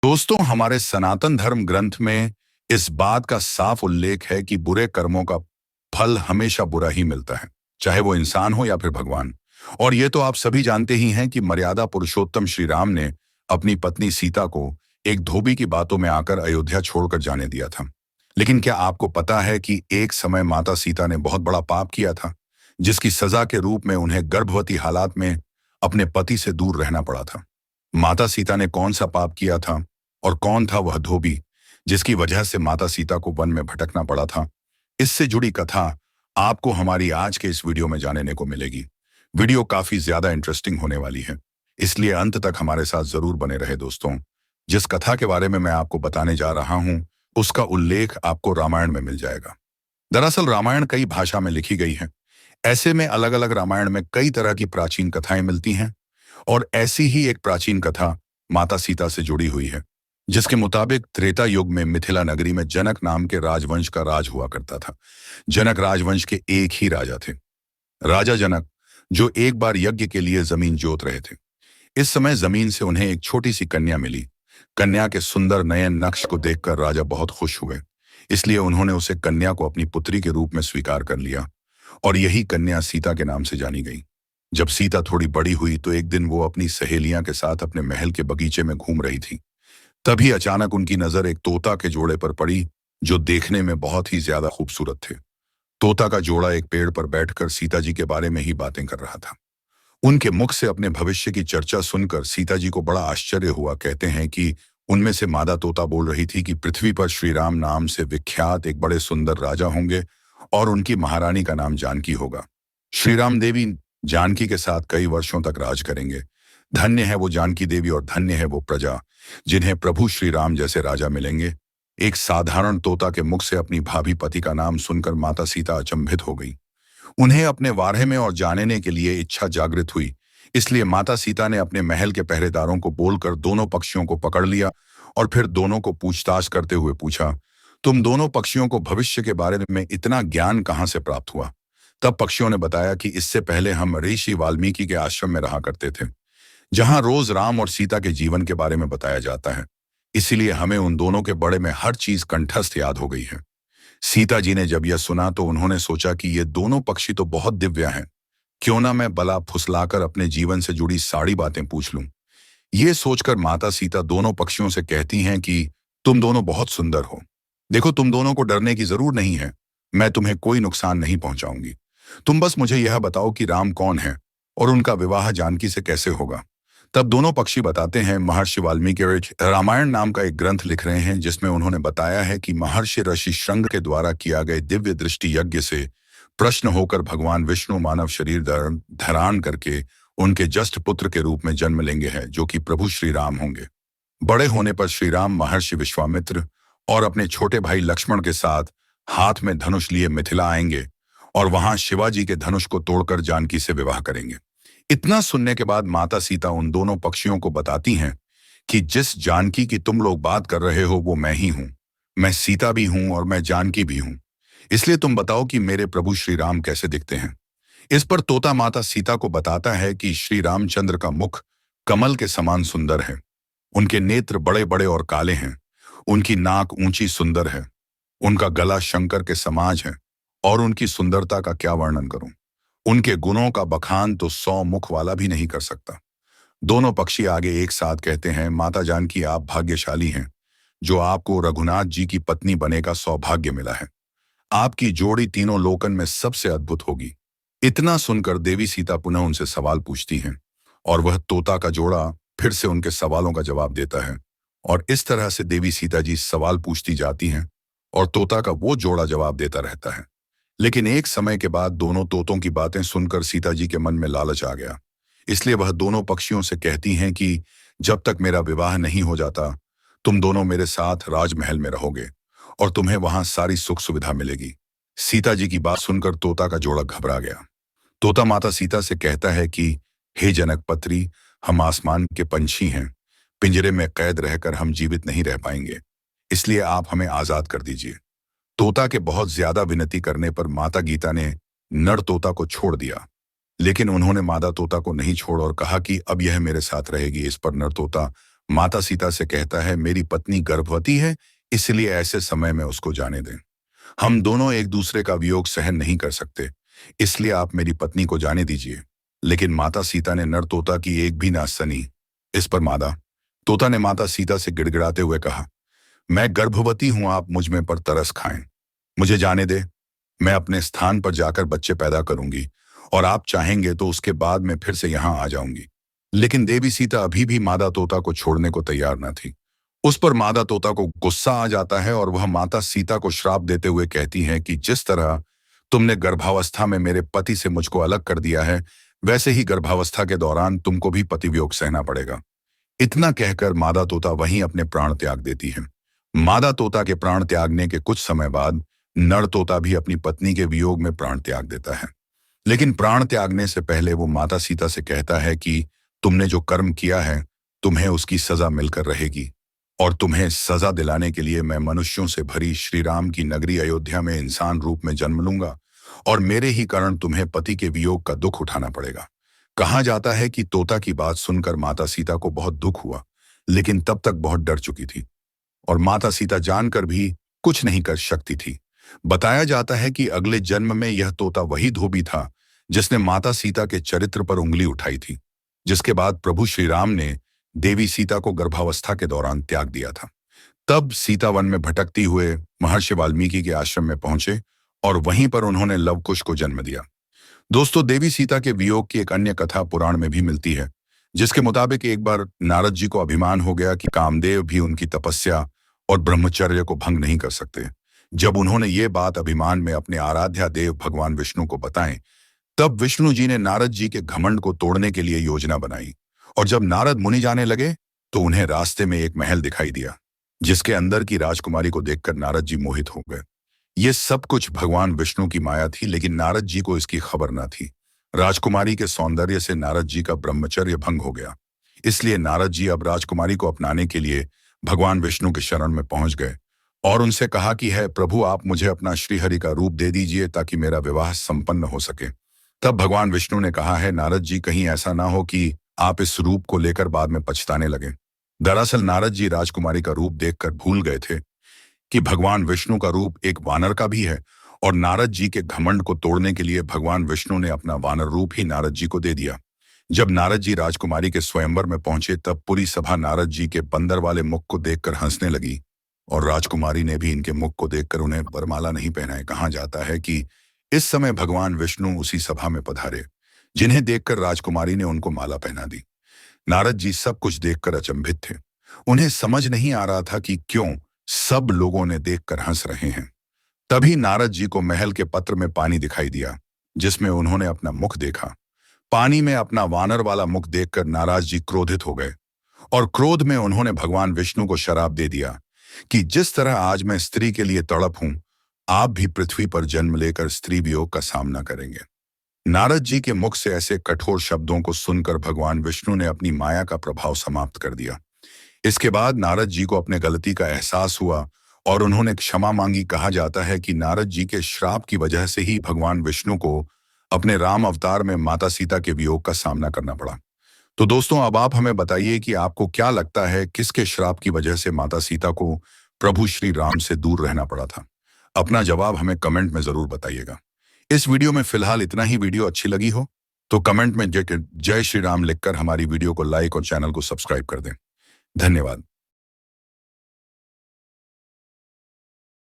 दोस्तों, हमारे सनातन धर्म ग्रंथ में इस बात का साफ उल्लेख है कि बुरे कर्मों का फल हमेशा बुरा ही मिलता है, चाहे वो इंसान हो या फिर भगवान। और ये तो आप सभी जानते ही हैं कि मर्यादा पुरुषोत्तम श्री राम ने अपनी पत्नी सीता को एक धोबी की बातों में आकर अयोध्या छोड़कर जाने दिया था। लेकिन क्या आपको पता है कि एक समय माता सीता ने बहुत बड़ा पाप किया था, जिसकी सजा के रूप में उन्हें गर्भवती हालात में अपने पति से दूर रहना पड़ा था। माता सीता ने कौन सा पाप किया था और कौन था वह धोबी जिसकी वजह से माता सीता को वन में भटकना पड़ा था? इससे जुड़ी कथा आपको हमारी आज के इस वीडियो में जानने को मिलेगी। वीडियो काफी ज्यादा इंटरेस्टिंग होने वाली है, इसलिए अंत तक हमारे साथ जरूर बने रहे दोस्तों। जिस कथा के बारे में मैं आपको बताने जा रहा हूं, उसका उल्लेख आपको रामायण में मिल जाएगा। दरअसल रामायण कई भाषा में लिखी गई है। ऐसे में अलग अलग रामायण में कई तरह की प्राचीन कथाएं मिलती हैं, और ऐसी ही एक प्राचीन कथा माता सीता से जुड़ी हुई है, जिसके मुताबिक त्रेता युग में मिथिला नगरी में जनक नाम के राजवंश का राज हुआ करता था। जनक राजवंश के एक ही राजा थे, राजा जनक, जो एक बार यज्ञ के लिए जमीन जोत रहे थे। इस समय जमीन से उन्हें एक छोटी सी कन्या मिली। कन्या के सुंदर नयन नक्श को देखकर राजा बहुत खुश हुए, इसलिए उन्होंने उसे कन्या को अपनी पुत्री के रूप में स्वीकार कर लिया, और यही कन्या सीता के नाम से जानी गई। जब सीता थोड़ी बड़ी हुई तो एक दिन वो अपनी सहेलियां के साथ अपने महल के बगीचे में घूम रही थी। तभी अचानक उनकी नजर एक तोता के जोड़े पर पड़ी, जो देखने में बहुत ही ज्यादा खूबसूरत थे। तोता का जोड़ा एक पेड़ पर बैठकर सीता जी के बारे में ही बातें कर रहा था। उनके मुख से अपने भविष्य की चर्चा सुनकर सीता जी को बड़ा आश्चर्य हुआ। कहते हैं कि उनमें से मादा तोता बोल रही थी कि पृथ्वी पर श्री राम नाम से विख्यात एक बड़े सुंदर राजा होंगे और उनकी महारानी का नाम जानकी होगा। श्री राम देवी जानकी के साथ कई वर्षों तक राज करेंगे। धन्य है वो जानकी देवी और धन्य है वो प्रजा जिन्हें प्रभु श्री राम जैसे राजा मिलेंगे। एक साधारण तोता के मुख से अपनी भाभी पति का नाम सुनकर माता सीता अचंभित हो गई। उन्हें अपने बारे में और जानने के लिए इच्छा जागृत हुई, इसलिए माता सीता ने अपने महल के पहरेदारों को बोलकर दोनों पक्षियों को पकड़ लिया और फिर दोनों को पूछताछ करते हुए पूछा, तुम दोनों पक्षियों को भविष्य के बारे में इतना ज्ञान कहाँ से प्राप्त हुआ? तब पक्षियों ने बताया कि इससे पहले हम ऋषि वाल्मीकि के आश्रम में रहा करते थे, जहां रोज राम और सीता के जीवन के बारे में बताया जाता है। इसीलिए हमें उन दोनों के बारे में हर चीज कंठस्थ याद हो गई है। सीता जी ने जब यह सुना तो उन्होंने सोचा कि ये दोनों पक्षी तो बहुत दिव्य हैं, क्यों ना मैं बला फुसलाकर अपने जीवन से जुड़ी सारी बातें पूछ लूं। ये सोचकर माता सीता दोनों पक्षियों से कहती हैं कि तुम दोनों बहुत सुंदर हो। देखो, तुम दोनों को डरने की जरूर नहीं है, मैं तुम्हें कोई नुकसान नहीं पहुंचाऊंगी। तुम बस मुझे यह बताओ कि राम कौन है और उनका विवाह जानकी से कैसे होगा। तब दोनों पक्षी बताते हैं, महर्षि वाल्मीकि रामायण नाम का एक ग्रंथ लिख रहे हैं, जिसमें उन्होंने बताया है कि महर्षि ऋषि श्रृंग के द्वारा किया गए दिव्य दृष्टि यज्ञ से प्रश्न होकर भगवान विष्णु मानव शरीर धारण करके उनके ज्येष्ठ पुत्र के रूप में जन्म लेंगे हैं, जो कि प्रभु श्री राम होंगे। बड़े होने पर श्री राम महर्षि विश्वामित्र और अपने छोटे भाई लक्ष्मण के साथ हाथ में धनुष लिए मिथिला आएंगे और वहां शिवाजी के धनुष को तोड़कर जानकी से विवाह करेंगे। इतना सुनने के बाद माता सीता उन दोनों पक्षियों को बताती हैं कि जिस जानकी की तुम लोग बात कर रहे हो वो मैं ही हूं। मैं सीता भी हूं और मैं जानकी भी हूं। इसलिए तुम बताओ कि मेरे प्रभु श्री राम कैसे दिखते हैं। इस पर तोता माता सीता को बताता है कि श्री रामचंद्र का मुख कमल के समान सुंदर है। उनके नेत्र बड़े बड़े और काले हैं। उनकी नाक ऊंची सुंदर है। उनका गला शंकर के समाज है, और उनकी सुंदरता का क्या वर्णन करूं। उनके गुणों का बखान तो 100 मुख वाला भी नहीं कर सकता। दोनों पक्षी आगे एक साथ कहते हैं, माता जानकी आप भाग्यशाली हैं, जो आपको रघुनाथ जी की पत्नी बने का सौभाग्य मिला है। आपकी जोड़ी तीनों लोकन में सबसे अद्भुत होगी। इतना सुनकर देवी सीता पुनः उनसे सवाल पूछती हैं, और वह तोता का जोड़ा फिर से उनके सवालों का जवाब देता है। और इस तरह से देवी सीता जी सवाल पूछती जाती हैं और तोता का वो जोड़ा जवाब देता रहता है। लेकिन एक समय के बाद दोनों तोतों की बातें सुनकर सीता जी के मन में लालच आ गया, इसलिए वह दोनों पक्षियों से कहती हैं कि जब तक मेरा विवाह नहीं हो जाता तुम दोनों मेरे साथ राजमहल में रहोगे और तुम्हें वहां सारी सुख सुविधा मिलेगी। सीता जी की बात सुनकर तोता का जोड़ा घबरा गया। तोता माता सीता से कहता है कि हे जनक पत्री, हम आसमान के पंछी हैं, पिंजरे में कैद रहकर हम जीवित नहीं रह पाएंगे, इसलिए आप हमें आजाद कर दीजिए। तोता के बहुत ज्यादा विनती करने पर माता गीता ने नर तोता को छोड़ दिया, लेकिन उन्होंने मादा तोता को नहीं छोड़ा और कहा कि अब यह मेरे साथ रहेगी। इस पर नर तोता माता सीता से कहता है, मेरी पत्नी गर्भवती है, इसलिए ऐसे समय में उसको जाने दें। हम दोनों एक दूसरे का वियोग सहन नहीं कर सकते, इसलिए आप मेरी पत्नी को जाने दीजिए। लेकिन माता सीता ने नर तोता की एक भी ना सुनी। इस पर मादा तोता ने माता सीता से गिड़गिड़ाते हुए कहा, मैं गर्भवती हूं, आप मुझ में पर तरस खाएं। मुझे जाने दे, मैं अपने स्थान पर जाकर बच्चे पैदा करूंगी और आप चाहेंगे तो उसके बाद मैं फिर से यहां आ जाऊंगी। लेकिन देवी सीता अभी भी मादा तोता को छोड़ने को तैयार न थी। उस पर मादा तोता को गुस्सा आ जाता है और वह माता सीता को श्राप देते हुए कहती है कि जिस तरह तुमने गर्भावस्था में मेरे पति से मुझको अलग कर दिया है, वैसे ही गर्भावस्था के दौरान तुमको भी पति वियोग सहना पड़ेगा। इतना कहकर मादा तोता वहीं अपने प्राण त्याग देती है। मादा तोता के प्राण त्यागने के कुछ समय बाद नर तोता भी अपनी पत्नी के वियोग में प्राण त्याग देता है। लेकिन प्राण त्यागने से पहले वो माता सीता से कहता है कि तुमने जो कर्म किया है, तुम्हें उसकी सजा मिलकर रहेगी और तुम्हें सजा दिलाने के लिए मैं मनुष्यों से भरी श्री राम की नगरी अयोध्या में इंसान रूप में जन्म लूंगा और मेरे ही कारण तुम्हें पति के वियोग का दुख उठाना पड़ेगा। कहा जाता है कि तोता की बात सुनकर माता सीता को बहुत दुख हुआ, लेकिन तब तक बहुत डर चुकी थी और माता सीता जानकर भी कुछ नहीं कर सकती थी। बताया जाता है कि अगले जन्म में यह तोता वही धोबी था जिसने माता सीता के चरित्र पर उंगली उठाई थी, जिसके बाद प्रभु श्री राम ने देवी सीता को गर्भावस्था के दौरान त्याग दिया था। तब सीता वन में भटकती हुए महर्षि वाल्मीकि के आश्रम में पहुंचे और वहीं पर उन्होंने लवकुश को जन्म दिया। दोस्तों, देवी सीता के वियोग की एक अन्य कथा पुराण में भी मिलती है, जिसके मुताबिक एक बार नारद जी को अभिमान हो गया कि कामदेव भी उनकी तपस्या और ब्रह्मचर्य को भंग नहीं कर सकते। जब उन्होंने ये बात अभिमान में अपने आराध्या देव भगवान विष्णु को बताएं, तब विष्णु जी ने नारद जी के घमंड को तोड़ने के लिए योजना बनाई और जब नारद मुनि जाने लगे तो उन्हें रास्ते में एक महल दिखाई दिया, जिसके अंदर की राजकुमारी को देखकर नारद जी मोहित हो गए। ये सब कुछ भगवान विष्णु की माया थी, लेकिन नारद जी को इसकी खबर न थी। राजकुमारी के सौंदर्य से नारद जी का ब्रह्मचर्य भंग हो गया, इसलिए नारद जी अब राजकुमारी को अपनाने के लिए भगवान विष्णु के शरण में पहुंच गए और उनसे कहा कि है प्रभु, आप मुझे अपना श्रीहरि का रूप दे दीजिए ताकि मेरा विवाह संपन्न हो सके। तब भगवान विष्णु ने कहा है, नारद जी, कहीं ऐसा ना हो कि आप इस रूप को लेकर बाद में पछताने लगे। दरअसल नारद जी राजकुमारी का रूप देखकर भूल गए थे कि भगवान विष्णु का रूप एक वानर का भी है और नारद जी के घमंड को तोड़ने के लिए भगवान विष्णु ने अपना वानर रूप ही नारद जी को दे दिया। जब नारद जी राजकुमारी के स्वयंवर में पहुंचे तब पूरी सभा नारद जी के बंदर वाले मुख को देखकर हंसने लगी और राजकुमारी ने भी इनके मुख को देखकर उन्हें वरमाला नहीं पहनाए। कहा जाता है कि इस समय भगवान विष्णु उसी सभा में पधारे, जिन्हें देखकर राजकुमारी ने उनको माला पहना दी। नारद जी सब कुछ देखकर अचंभित थे। उन्हें समझ नहीं आ रहा था कि क्यों सब लोगों ने देखकर हंस रहे हैं। तभी नारद जी को महल के पत्र में पानी दिखाई दिया, जिसमें उन्होंने अपना मुख देखा। पानी में अपना वानर वाला मुख देखकर नाराज जी क्रोधित हो गए और क्रोध में उन्होंने भगवान विष्णु को शराप दे दिया कि जिस तरह आज मैं स्त्री के लिए तड़प हूं, आप भी पृथ्वी पर जन्म लेकर स्त्री वियोग का सामना करेंगे। नारद जी के मुख से ऐसे कठोर शब्दों को सुनकर भगवान विष्णु ने अपनी माया का प्रभाव समाप्त कर दिया। इसके बाद नारद जी को अपने गलती का एहसास हुआ और उन्होंने क्षमा मांगी। कहा जाता है कि नारद जी के श्राप की वजह से ही भगवान विष्णु को अपने राम अवतार में माता सीता के वियोग का सामना करना पड़ा। तो दोस्तों, अब आप हमें बताइए कि आपको क्या लगता है, किसके श्राप की वजह से माता सीता को प्रभु श्री राम से दूर रहना पड़ा था? अपना जवाब हमें कमेंट में जरूर बताइएगा। इस वीडियो में फिलहाल इतना ही। वीडियो अच्छी लगी हो तो कमेंट में जय श्री राम लिखकर हमारी वीडियो को लाइक और चैनल को सब्सक्राइब कर दें। धन्यवाद।